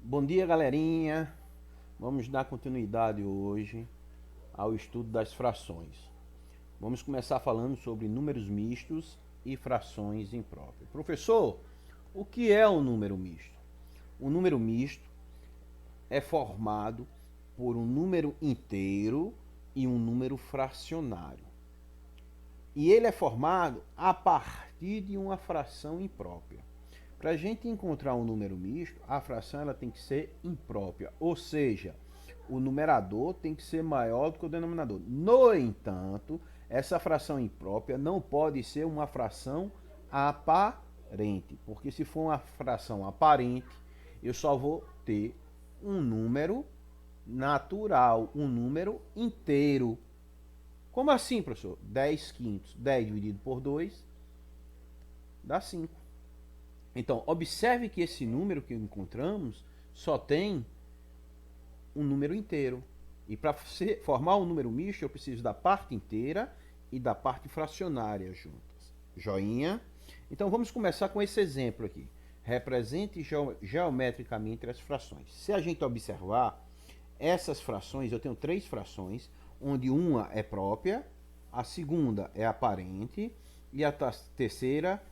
Bom dia, galerinha. Vamos dar continuidade hoje ao estudo das frações. Vamos começar falando sobre números mistos e frações impróprias. Professor, o que é um número misto? Um número misto é formado por um número inteiro e um número fracionário. E ele é formado a partir de uma fração imprópria. Para a gente encontrar um número misto, a fração ela tem que ser imprópria, ou seja, o numerador tem que ser maior do que o denominador. No entanto, essa fração imprópria não pode ser uma fração aparente, porque se for uma fração aparente, eu só vou ter um número natural, um número inteiro. Como assim, professor? 10 quintos. 10 dividido por 2 dá 5. Então, observe que esse número que encontramos só tem um número inteiro. E para formar um número misto, eu preciso da parte inteira e da parte fracionária juntas. Joinha? Então, vamos começar com esse exemplo aqui. Represente geometricamente as frações. Se a gente observar, essas frações, eu tenho 3 frações, onde uma é própria, a segunda é aparente e a terceira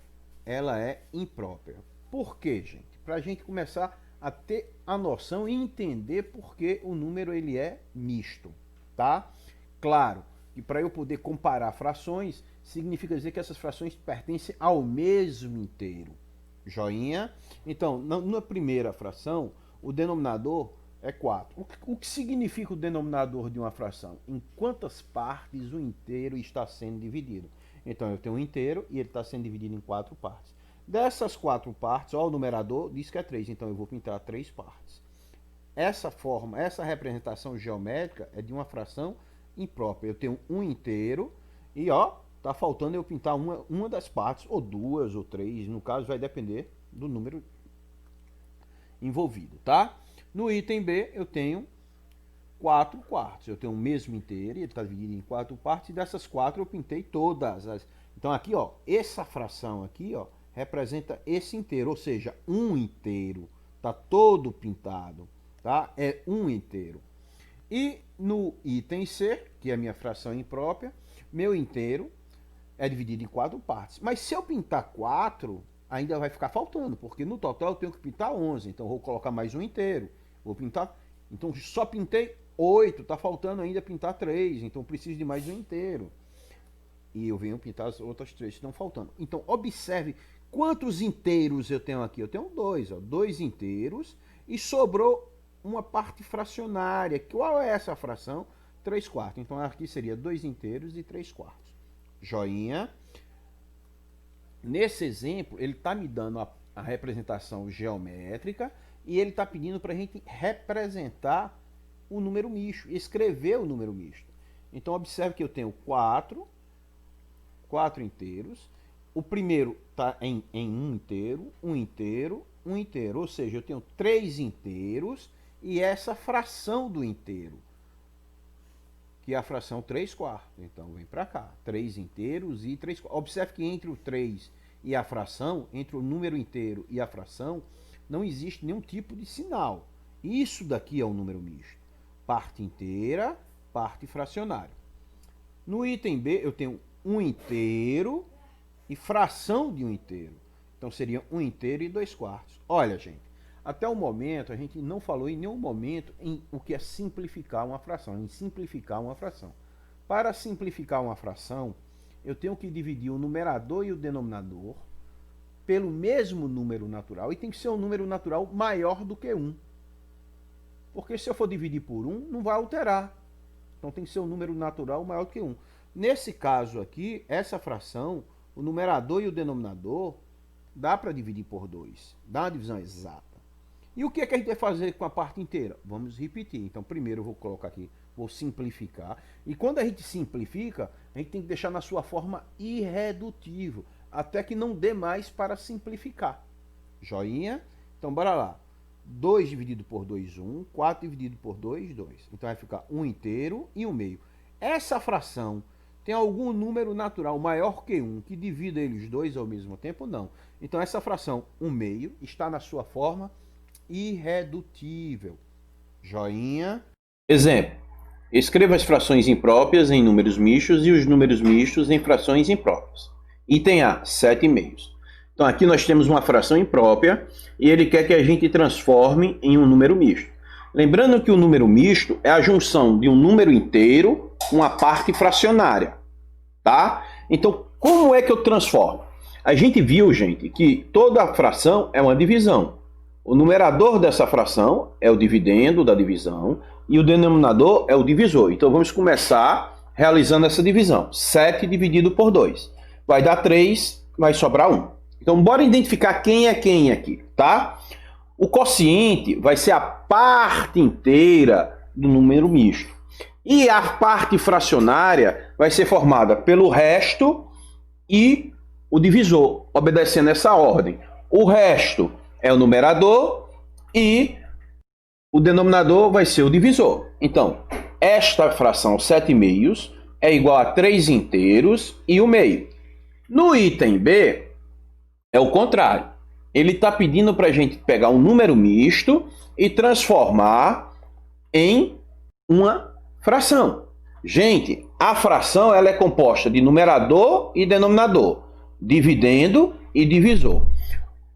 ela é imprópria. Por quê, gente? Para a gente começar a ter a noção e entender por que o número ele é misto, tá? Claro que para eu poder comparar frações, significa dizer que essas frações pertencem ao mesmo inteiro. Joinha? Então, na primeira fração, o denominador é 4. O que significa o denominador de uma fração? Em quantas partes o inteiro está sendo dividido? Então eu tenho um inteiro e ele está sendo dividido em 4 partes. Dessas 4 partes, ó, o numerador diz que é 3, então eu vou pintar 3 partes. Essa forma, essa representação geométrica é de uma fração imprópria. Eu tenho um inteiro e ó, tá faltando eu pintar uma das partes, ou duas, ou três, no caso vai depender do número envolvido, tá? No item B eu tenho 4 quartos. Eu tenho o mesmo inteiro, ele está dividido em 4 partes, e dessas 4 eu pintei todas. Então aqui, ó, essa fração aqui, ó, representa esse inteiro, ou seja, um inteiro. Está todo pintado, tá? É um inteiro. E no item C, que é a minha fração imprópria, meu inteiro é dividido em 4 partes. Mas se eu pintar 4, ainda vai ficar faltando, porque no total eu tenho que pintar 11. Então eu vou colocar mais um inteiro. Vou pintar. Então só pintei 8, está faltando ainda pintar 3. Então eu preciso de mais um inteiro. E eu venho pintar as outras 3 que estão faltando. Então observe quantos inteiros eu tenho aqui. Eu tenho 2, ó, 2 inteiros. E sobrou uma parte fracionária. Qual é essa fração? 3 quartos. Então aqui seria 2 inteiros e 3 quartos. Joinha. Nesse exemplo, ele está me dando a representação geométrica e ele está pedindo para a gente representar o número misto, escrever o número misto. Então, observe que eu tenho 4 inteiros. O primeiro está em um inteiro, um inteiro, um inteiro. Ou seja, eu tenho 3 inteiros e essa fração do inteiro, que é a fração 3 quartos. Então, vem para cá. 3 inteiros e 3 quartos. Observe que entre o 3 e a fração, entre o número inteiro e a fração, não existe nenhum tipo de sinal. Isso daqui é um número misto. Parte inteira, parte fracionária. No item B, eu tenho um inteiro e fração de um inteiro. Então, seriam um inteiro e 2 quartos. Olha, gente, até o momento, a gente não falou em nenhum momento em o que é simplificar uma fração, em simplificar uma fração. Para simplificar uma fração, eu tenho que dividir o numerador e o denominador pelo mesmo número natural, e tem que ser um número natural maior do que 1. Porque se eu for dividir por 1, não vai alterar. Então tem que ser um número natural maior do que 1. Nesse caso aqui, essa fração, o numerador e o denominador, dá para dividir por 2. Dá uma divisão exata. E o que é que a gente vai fazer com a parte inteira? Vamos repetir. Então, primeiro eu vou colocar aqui, vou simplificar. E quando a gente simplifica, a gente tem que deixar na sua forma irredutível, até que não dê mais para simplificar. Joinha? Então, bora lá. 2 dividido por 2, 1. 4 dividido por 2, 2. Então vai ficar 1 inteiro e 1 meio. Essa fração tem algum número natural maior que 1 que divida eles dois ao mesmo tempo? Não. Então essa fração 1 meio está na sua forma irredutível. Joinha. Exemplo. Escreva as frações impróprias em números mistos e os números mistos em frações impróprias. Item A, 7/2. Então aqui nós temos uma fração imprópria e ele quer que a gente transforme em um número misto. Lembrando que o número misto é a junção de um número inteiro com uma parte fracionária, tá? Então, como é que eu transformo? A gente viu, gente, que toda fração é uma divisão. O numerador dessa fração é o dividendo da divisão e o denominador é o divisor. Então, vamos começar realizando essa divisão. 7 dividido por 2. Vai dar 3, vai sobrar 1. Então, bora identificar quem é quem aqui, tá? O quociente vai ser a parte inteira do número misto. E a parte fracionária vai ser formada pelo resto e o divisor, obedecendo essa ordem. O resto é o numerador e o denominador vai ser o divisor. Então, esta fração 7/2 é igual a 3 inteiros e o meio. No item B, é o contrário. Ele está pedindo para a gente pegar um número misto e transformar em uma fração. Gente, a fração ela é composta de numerador e denominador, dividendo e divisor.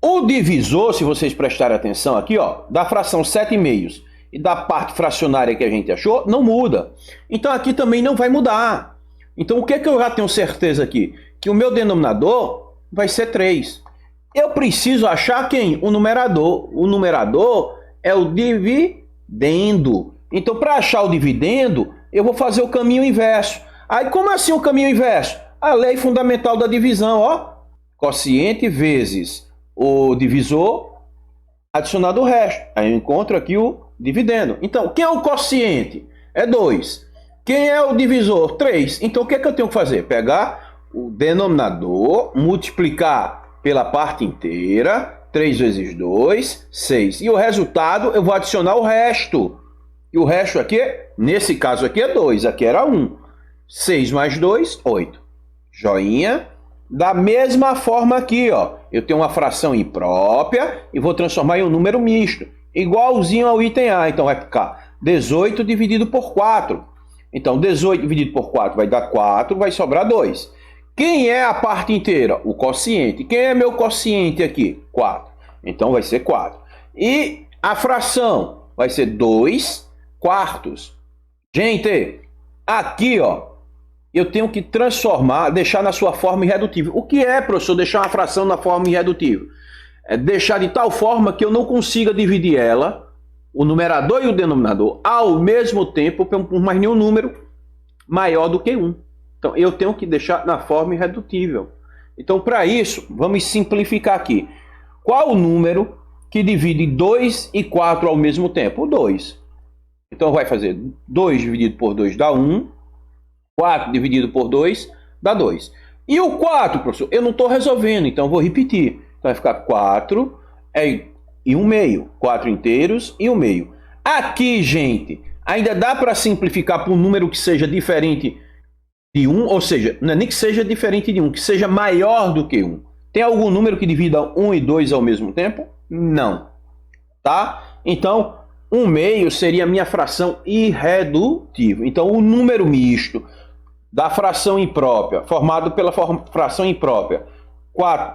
O divisor, se vocês prestarem atenção aqui, ó, da fração 7/2 e da parte fracionária que a gente achou, não muda. Então aqui também não vai mudar. Então o que eu já tenho certeza aqui? Que o meu denominador vai ser 3. Eu preciso achar quem? O numerador. O numerador é o dividendo. Então, para achar o dividendo, eu vou fazer o caminho inverso. Aí, como assim o caminho inverso? A lei fundamental da divisão, ó. Quociente vezes o divisor adicionado o resto. Aí eu encontro aqui o dividendo. Então, quem é o quociente? É 2. Quem é o divisor? 3. Então, o que é que eu tenho que fazer? Pegar o denominador, multiplicar pela parte inteira, 3 vezes 2, 6. E o resultado, eu vou adicionar o resto. E o resto aqui, nesse caso aqui é 2, aqui era 1. 6 mais 2, 8. Joinha. Da mesma forma aqui, ó, eu tenho uma fração imprópria e vou transformar em um número misto, igualzinho ao item A. Então vai ficar 18 dividido por 4. Então 18 dividido por 4 vai dar 4, vai sobrar 2. Quem é a parte inteira? O quociente. Quem é meu quociente aqui? 4. Então vai ser 4. E a fração vai ser 2 quartos. Gente, aqui, ó, eu tenho que transformar, deixar na sua forma irredutível. O que é, professor, deixar uma fração na forma irredutível? É deixar de tal forma que eu não consiga dividir ela, o numerador e o denominador, ao mesmo tempo, por mais nenhum número maior do que 1. Então, eu tenho que deixar na forma irredutível. Então, para isso, vamos simplificar aqui. Qual o número que divide 2 e 4 ao mesmo tempo? O 2. Então, vai fazer 2 dividido por 2 dá 1. 4 dividido por 2 dá 2. E o 4, professor, eu não estou resolvendo, então eu vou repetir. Então vai ficar 4 e 1 meio. 4 inteiros e 1 meio. Aqui, gente, ainda dá para simplificar para um número que seja diferente de 1, ou seja, não é nem que seja diferente de 1, que seja maior do que 1. Tem algum número que divida 1 e 2 ao mesmo tempo? Não. Tá? Então, 1 meio seria a minha fração irredutível. Então, o número misto da fração imprópria, formado pela fração imprópria,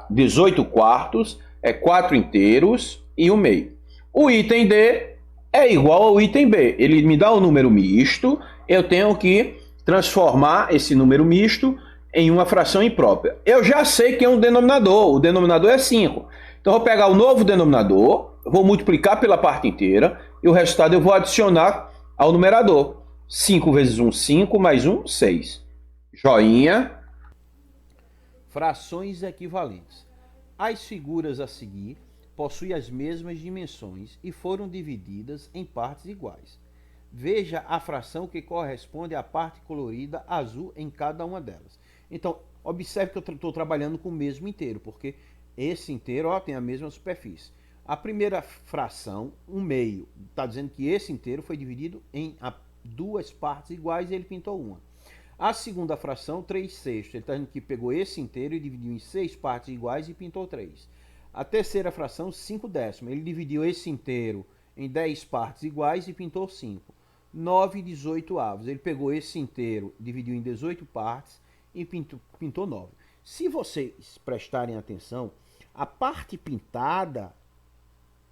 18 quartos, é 4 inteiros e 1 meio. O item D é igual ao item B. Ele me dá o número misto, eu tenho que transformar esse número misto em uma fração imprópria. Eu já sei que é um denominador, o denominador é 5. Então, eu vou pegar o novo denominador, vou multiplicar pela parte inteira, e o resultado eu vou adicionar ao numerador. 5 vezes 1, 5, mais 1, 6. Joinha. Frações equivalentes. As figuras a seguir possuem as mesmas dimensões e foram divididas em partes iguais. Veja a fração que corresponde à parte colorida azul em cada uma delas. Então, observe que eu estou trabalhando com o mesmo inteiro, porque esse inteiro, ó, tem a mesma superfície. A primeira fração, 1 meio, está dizendo que esse inteiro foi dividido em duas partes iguais e ele pintou uma. A segunda fração, 3/6, ele está dizendo que pegou esse inteiro e dividiu em 6 partes iguais e pintou 3. A terceira fração, 5 décimos. Ele dividiu esse inteiro em 10 partes iguais e pintou 5. 9/18. Ele pegou esse inteiro, dividiu em 18 partes e pintou 9. Se vocês prestarem atenção, a parte pintada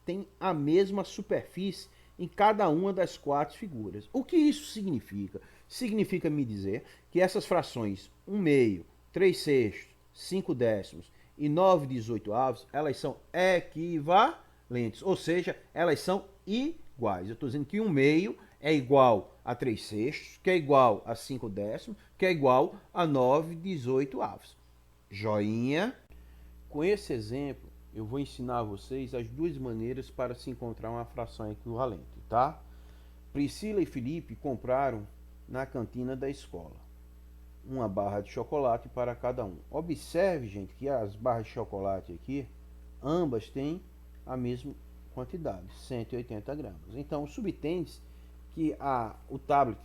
tem a mesma superfície em cada uma das 4 figuras. O que isso significa? Significa me dizer que essas frações 1/2, 3/6, 5 décimos e 9/18, elas são equivalentes, ou seja, elas são iguais. Eu estou dizendo que 1/2 é igual a 3/6, que é igual a 5 décimos, que é igual a 9/18. Joinha. Com esse exemplo, eu vou ensinar a vocês as duas maneiras para se encontrar uma fração equivalente, tá? Priscila e Felipe compraram na cantina da escola uma barra de chocolate para cada um. Observe, gente, que as barras de chocolate aqui, ambas têm a mesma quantidade, 180 gramas. Então, subtende-se que o tablet,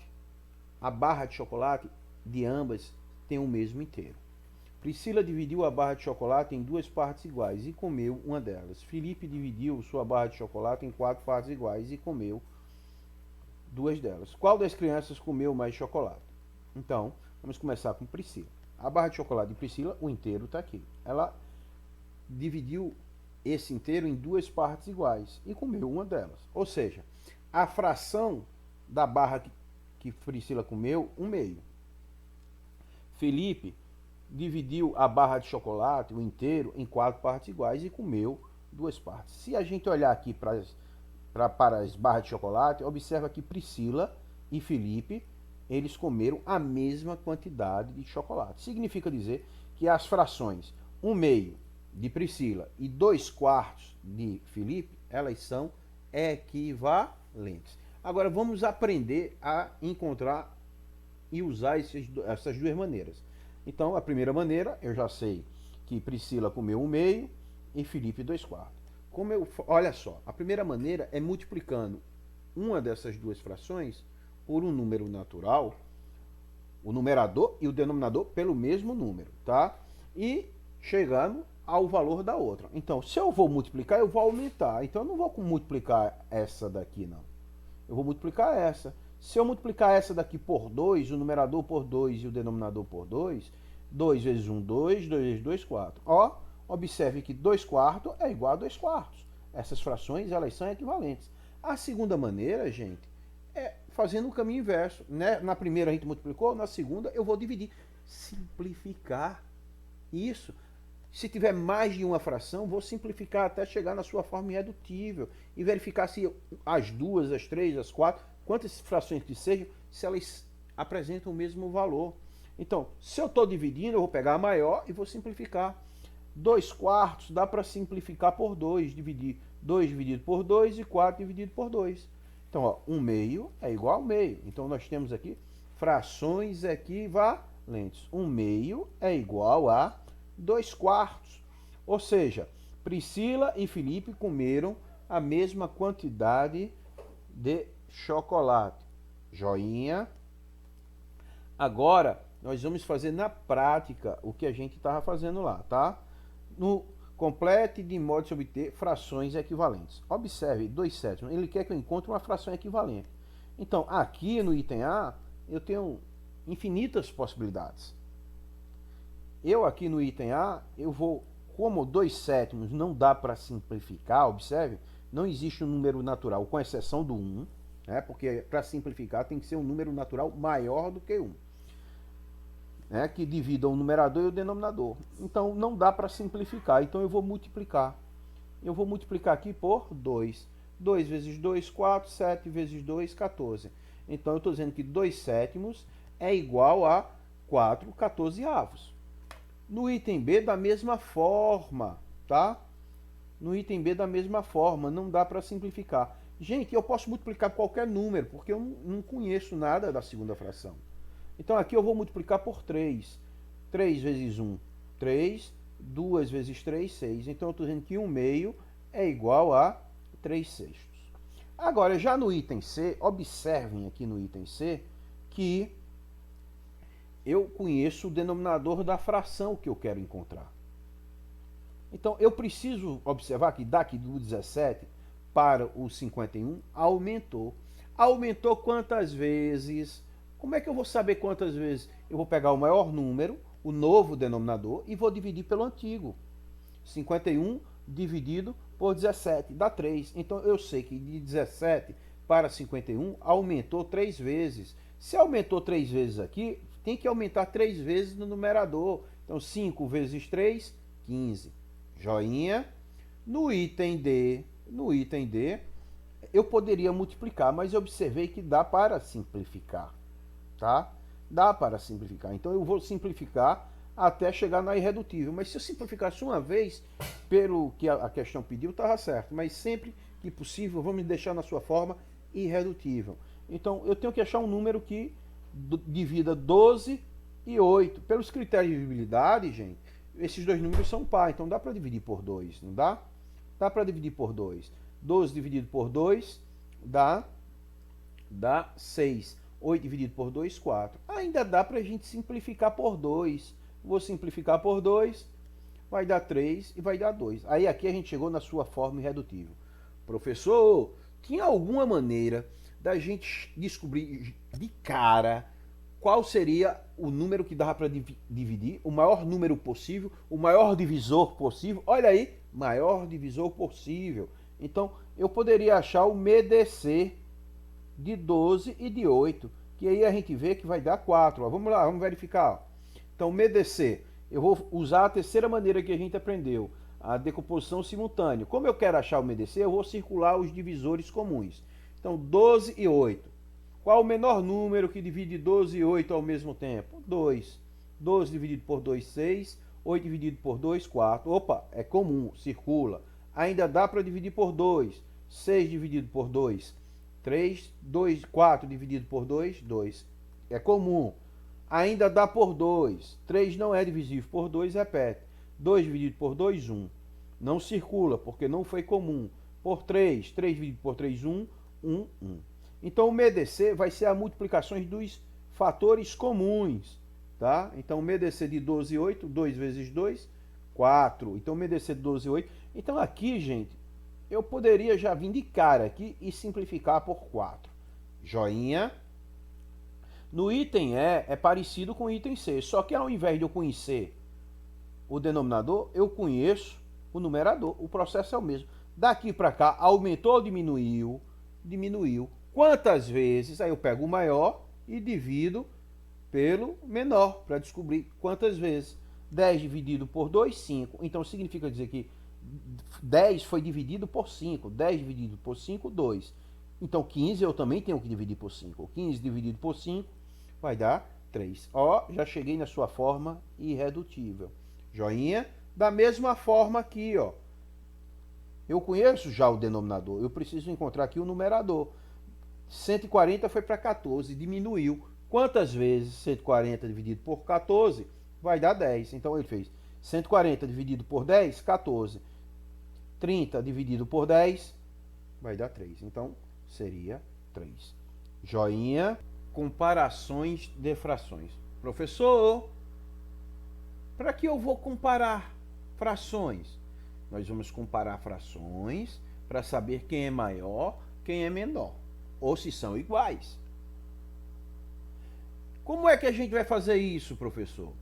a barra de chocolate de ambas tem o mesmo inteiro. Priscila dividiu a barra de chocolate em 2 partes iguais e comeu uma delas. Felipe dividiu sua barra de chocolate em 4 partes iguais e comeu 2 delas. Qual das crianças comeu mais chocolate? Então, vamos começar com Priscila. A barra de chocolate de Priscila, o inteiro está aqui. Ela dividiu esse inteiro em 2 partes iguais e comeu uma delas. Ou seja, a fração da barra que Priscila comeu, 1/2. Felipe dividiu a barra de chocolate, o inteiro, em 4 partes iguais e comeu 2 partes. Se a gente olhar aqui para as barras de chocolate, observa que Priscila e Felipe, eles comeram a mesma quantidade de chocolate. Significa dizer que as frações 1/2 de Priscila e 2/4 de Felipe, elas são equivalentes. Agora vamos aprender a encontrar e usar essas duas maneiras. Então, a primeira maneira, eu já sei que Priscila comeu 1/2 e Felipe 2/4. Olha só, a primeira maneira é multiplicando uma dessas duas frações por um número natural, o numerador e o denominador pelo mesmo número, tá? E chegando ao valor da outra. Então, se eu vou multiplicar, eu vou aumentar. Então, eu não vou multiplicar essa daqui, não. Eu vou multiplicar essa. Se eu multiplicar essa daqui por 2, o numerador por 2 e o denominador por 2, 2 vezes 1, 2, 2 vezes 2, 4. Ó, observe que 2/4 é igual a 2/4. Essas frações, elas são equivalentes. A segunda maneira, gente, é fazendo o caminho inverso, né? Na primeira a gente multiplicou, na segunda eu vou dividir. Simplificar isso. Se tiver mais de uma fração, vou simplificar até chegar na sua forma irredutível e verificar se as duas, as três, as 4, quantas frações que sejam, se elas apresentam o mesmo valor. Então, se eu estou dividindo, eu vou pegar a maior e vou simplificar. 2/4 dá para simplificar por 2, dividir 2 dividido por 2 e 4 dividido por 2. Então, ó, 1/2 é igual a meio. Então, nós temos aqui frações equivalentes. 1/2 é igual a 2/4. Ou seja, Priscila e Felipe comeram a mesma quantidade de chocolate. Joinha. Agora, nós vamos fazer na prática o que a gente estava fazendo lá, tá? No complete de modo de se obter frações equivalentes. Observe, 2/7. Ele quer que eu encontre uma fração equivalente. Então, aqui no item A, eu tenho infinitas possibilidades. Eu aqui no item A, eu vou, como 2/7 não dá para simplificar, observe, não existe um número natural, com exceção do 1, né? Porque para simplificar tem que ser um número natural maior do que 1. Né, que divida o numerador e o denominador. Então não dá para simplificar, então eu vou multiplicar. Eu vou multiplicar aqui por 2. 2 vezes 2, 4, 7 vezes 2, 14. Então eu estou dizendo que 2/7 é igual a 4/14. No item B da mesma forma, tá? No item B da mesma forma, não dá para simplificar. Gente, eu posso multiplicar qualquer número, porque eu não conheço nada da segunda fração. Então aqui eu vou multiplicar por 3. 3 vezes 1, 3. 2 vezes 3, 6. Então eu estou dizendo que 1/2 é igual a 3/6. Agora, já no item C, observem aqui no item C que eu conheço o denominador da fração que eu quero encontrar. Então, eu preciso observar que daqui do 17 para o 51 aumentou. Aumentou quantas vezes? Como é que eu vou saber quantas vezes? Eu vou pegar o maior número, o novo denominador, e vou dividir pelo antigo. 51 dividido por 17 dá 3. Então, eu sei que de 17 para 51 aumentou 3 vezes. Se aumentou 3 vezes aqui, tem que aumentar 3 vezes no numerador. Então, 5 vezes 3, 15. Joinha. No item D, eu poderia multiplicar, mas eu observei que dá para simplificar, tá? Dá para simplificar. Então eu vou simplificar até chegar na irredutível. Mas se eu simplificasse uma vez, pelo que a questão pediu, estava certo. Mas sempre que possível, vamos deixar na sua forma irredutível. Então eu tenho que achar um número que divida 12 e 8. Pelos critérios de dividibilidade, gente, esses dois números são par, então dá para dividir por 2, não dá? Dá para dividir por 2. 12 dividido por 2 dá 6. 8 dividido por 2, 4. Ainda dá para a gente simplificar por 2. Vou simplificar por 2, vai dar 3 e vai dar 2. Aí aqui a gente chegou na sua forma irredutível. Professor, tinha alguma maneira da gente descobrir de cara qual seria o número que dava para dividir, o maior número possível, o maior divisor possível? Olha aí, maior divisor possível. Então, eu poderia achar o MDC de 12 e de 8, que aí a gente vê que vai dar 4. Ó, vamos lá, vamos verificar. Então, MDC, eu vou usar a terceira maneira que a gente aprendeu, a decomposição simultânea. Como eu quero achar o MDC, eu vou circular os divisores comuns. Então, 12 e 8. Qual o menor número que divide 12 e 8 ao mesmo tempo? 2. 12 dividido por 2, 6. 8 dividido por 2, 4. Opa, é comum, circula. Ainda dá para dividir por 2. 6 dividido por 2, 3. 4 dividido por 2, 2. É comum. Ainda dá por 2. 3 não é divisível por 2, repete. 2 dividido por 2, 1. Não circula, porque não foi comum. Por 3, 3 dividido por 3, 1. 1, 1. Então o MDC vai ser a multiplicação dos fatores comuns, tá? Então o MDC de 12 e 8, 2 vezes 2, 4. Então o MDC de 12 e 8. Então aqui, gente, eu poderia já vir de cara aqui e simplificar por 4. Joinha. No item E é parecido com o item C, só que ao invés de eu conhecer o denominador, eu conheço o numerador. O processo é o mesmo. Daqui para cá, aumentou ou diminuiu? Diminuiu. Quantas vezes? Aí eu pego o maior e divido pelo menor para descobrir quantas vezes. 10 dividido por 2, 5. Então significa dizer que 10 foi dividido por 5. 10 dividido por 5, 2. Então 15 eu também tenho que dividir por 5. 15 dividido por 5 vai dar 3. Ó, já cheguei na sua forma irredutível. Joinha. Da mesma forma aqui, ó. Eu conheço já o denominador. Eu preciso encontrar aqui o numerador. 140 foi para 14, diminuiu. Quantas vezes 140 dividido por 14 vai dar 10? Então ele fez 140 dividido por 10, 14. 30 dividido por 10 vai dar 3. Então seria 3. Joinha. Comparações de frações. Professor, para que eu vou comparar frações? Nós vamos comparar frações para saber quem é maior, quem é menor, ou se são iguais. Como é que a gente vai fazer isso, professor?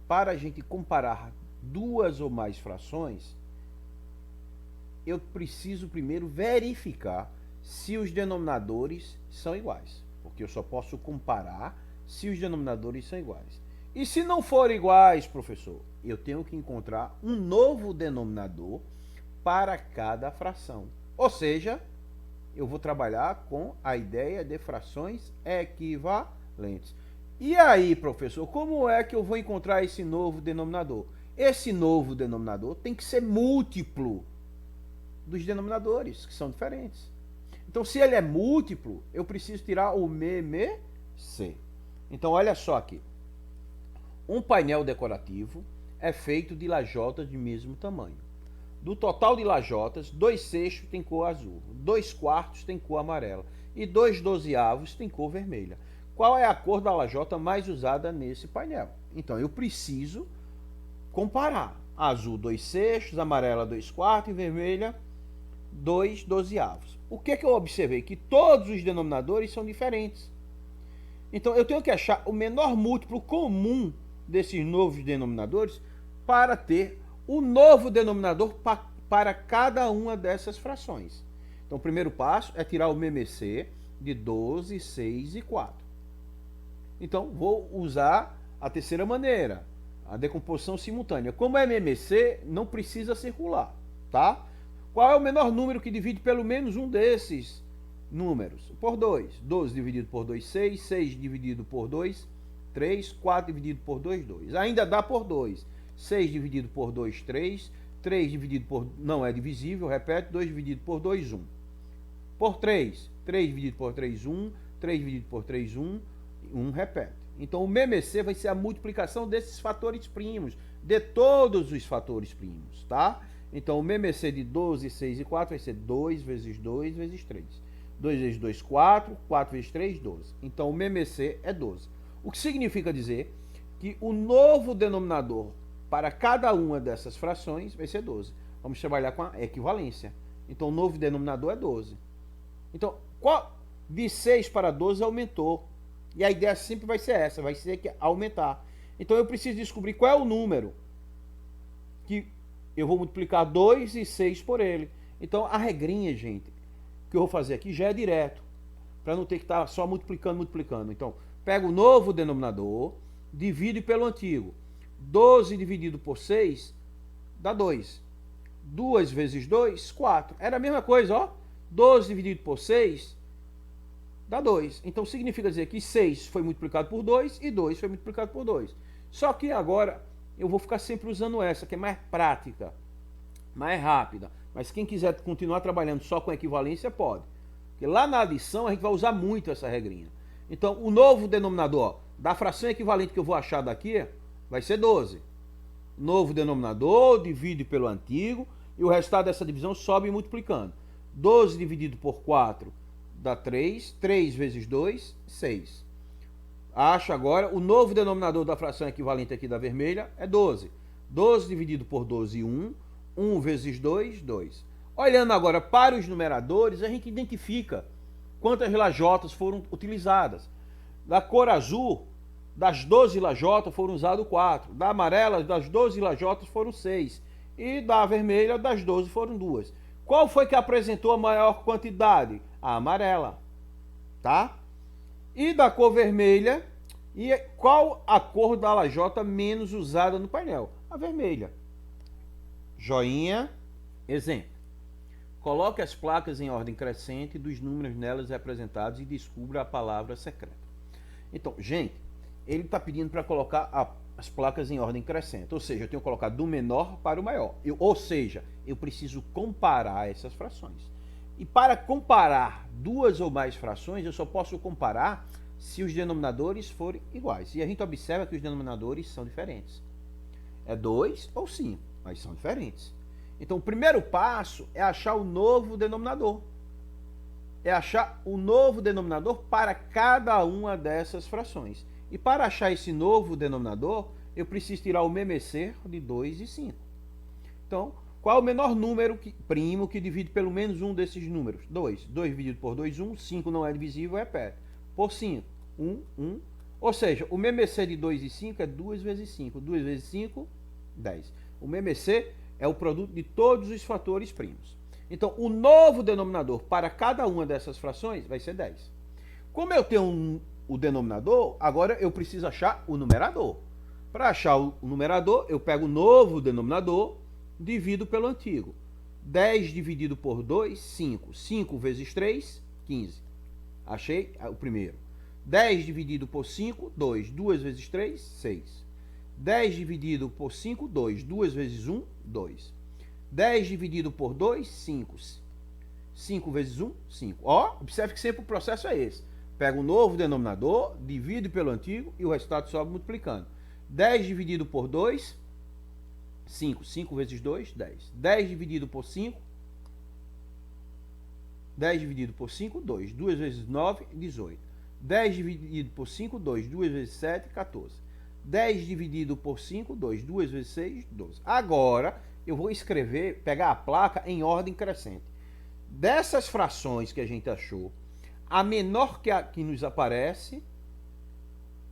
Para a gente comparar duas ou mais frações, eu preciso primeiro verificar se os denominadores são iguais, porque eu só posso comparar se os denominadores são iguais. E se não forem iguais, professor, eu tenho que encontrar um novo denominador para cada fração. Ou seja, eu vou trabalhar com a ideia de frações equivalentes. E aí, professor, como é que eu vou encontrar esse novo denominador? Esse novo denominador tem que ser múltiplo dos denominadores, que são diferentes. Então, se ele é múltiplo, eu preciso tirar o MMC. Então, olha só aqui. Um painel decorativo é feito de lajotas de mesmo tamanho. Do total de lajotas, 2/6 tem cor azul, 2/4 tem cor amarela e 2/12 tem cor vermelha. Qual é a cor da lajota mais usada nesse painel? Então, eu preciso comparar. azul 2/6, amarela 2/4 e vermelha 2/12. O que é que eu observei? Que todos os denominadores são diferentes. Então eu tenho que achar o menor múltiplo comum desses novos denominadores para ter o novo denominador para cada uma dessas frações. Então o primeiro passo é tirar o MMC de 12, 6 e 4. Então vou usar a terceira maneira, a decomposição simultânea. Como é MMC, não precisa circular, tá? Qual é o menor número que divide pelo menos um desses números? Por 2. 12 dividido por 2, 6. 6 dividido por 2, 3. 4 dividido por 2, 2. Ainda dá por 2. 6 dividido por 2, 3. 3 dividido por... não é divisível, repete. 2 dividido por 2, 1. Por 3. 3 dividido por 3, 1. 3 dividido por 3, 1. 1 repete. Então o MMC vai ser a multiplicação desses fatores primos, de todos os fatores primos, tá? Então o MMC de 12, 6 e 4 vai ser 2 vezes 2 vezes 3. 2 vezes 2, 4. 4 vezes 3, 12. Então o MMC é 12. O que significa dizer que o novo denominador para cada uma dessas frações vai ser 12. Vamos trabalhar com a equivalência. Então o novo denominador é 12. Então, de 6 para 12 aumentou. E a ideia sempre vai ser essa, vai ser que aumentar. Então eu preciso descobrir qual é o número que eu vou multiplicar 2 e 6 por ele. Então a regrinha, gente, que eu vou fazer aqui já é direto, para não ter que estar só multiplicando. Então, pego o novo denominador, divide pelo antigo. 12 dividido por 6 dá 2. 2 vezes 2, 4. Era a mesma coisa, ó. 12 dividido por 6 dá 2. Então significa dizer que 6 foi multiplicado por 2 e 2 foi multiplicado por 2. Só que agora eu vou ficar sempre usando essa, que é mais prática, mais rápida. Mas quem quiser continuar trabalhando só com equivalência, pode. Porque lá na adição a gente vai usar muito essa regrinha. Então o novo denominador da fração equivalente que eu vou achar daqui vai ser 12. Novo denominador, divide pelo antigo, e o resultado dessa divisão sobe multiplicando. 12 dividido por 4 dá 3. 3 vezes 2, 6. Acho agora o novo denominador da fração equivalente aqui da vermelha é 12. 12 dividido por 12, 1. 1 vezes 2, 2. Olhando agora para os numeradores, a gente identifica quantas lajotas foram utilizadas. Da cor azul, das 12 lajotas foram usadas 4. Da amarela, das 12 lajotas foram 6. E da vermelha, das 12 foram 2. Qual foi que apresentou a maior quantidade? A amarela, tá? E da cor vermelha, e qual a cor da lajota menos usada no painel? A vermelha. Joinha. Exemplo. Coloque as placas em ordem crescente dos números nelas representados e descubra a palavra secreta. Então, gente, ele está pedindo para colocar as placas em ordem crescente. Ou seja, eu tenho que colocar do menor para o maior. Ou seja, eu preciso comparar essas frações. E para comparar duas ou mais frações, eu só posso comparar se os denominadores forem iguais. E a gente observa que os denominadores são diferentes. É 2 ou 5, mas são diferentes. Então, o primeiro passo é achar o novo denominador. É achar o novo denominador para cada uma dessas frações. E para achar esse novo denominador, eu preciso tirar o MMC de 2 e 5. Então, qual é o menor número primo que divide pelo menos um desses números? 2. 2 dividido por 2, 1. 5 não é divisível, repete. Por 5, 1, 1. Ou seja, o MMC de 2 e 5 é 2 vezes 5. 2 vezes 5, 10. O MMC é o produto de todos os fatores primos. Então, o novo denominador para cada uma dessas frações vai ser 10. Como eu tenho o denominador, agora eu preciso achar o numerador. Para achar o numerador, eu pego o novo denominador, divido pelo antigo. 10 dividido por 2, 5. 5 vezes 3, 15. Achei o primeiro. 10 dividido por 5, 2. 2 vezes 3, 6. 10 dividido por 5, 2. 2 vezes 1, 2. 10 dividido por 2, 5. 5 vezes 1, 5. Ó, observe que sempre o processo é esse. Pega o novo denominador, divide pelo antigo e o resultado sobe multiplicando. 10 dividido por 2, 5. 5 vezes 2, 10. 10 dividido por 5, 10 dividido por 5, 2. 2 vezes 9, 18. 10 dividido por 5, 2. 2 vezes 7, 14. 10 dividido por 5, 2. 2 vezes 6, 12. Agora, eu vou escrever, pegar a placa em ordem crescente. Dessas frações que a gente achou, a menor que nos aparece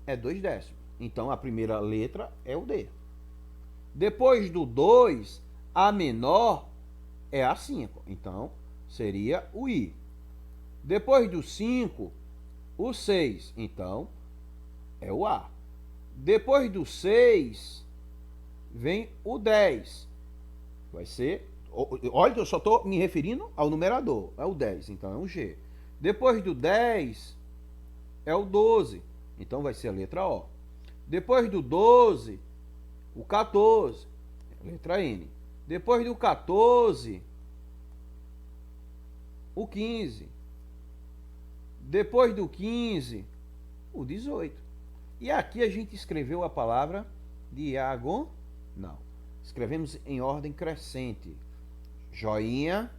é 2 décimos. Então, a primeira letra é o D. Depois do 2, a menor é a 5. Então, seria o I. Depois do 5, o 6. Então, é o A. Depois do 6, vem o 10. Vai ser... Olha, eu só estou me referindo ao numerador. É o 10, então é um G. Depois do 10, é o 12. Então vai ser a letra O. Depois do 12, o 14. Letra N. Depois do 14, o 15. Depois do 15, o 18. E aqui a gente escreveu a palavra diagonal. Escrevemos em ordem crescente. Joinha.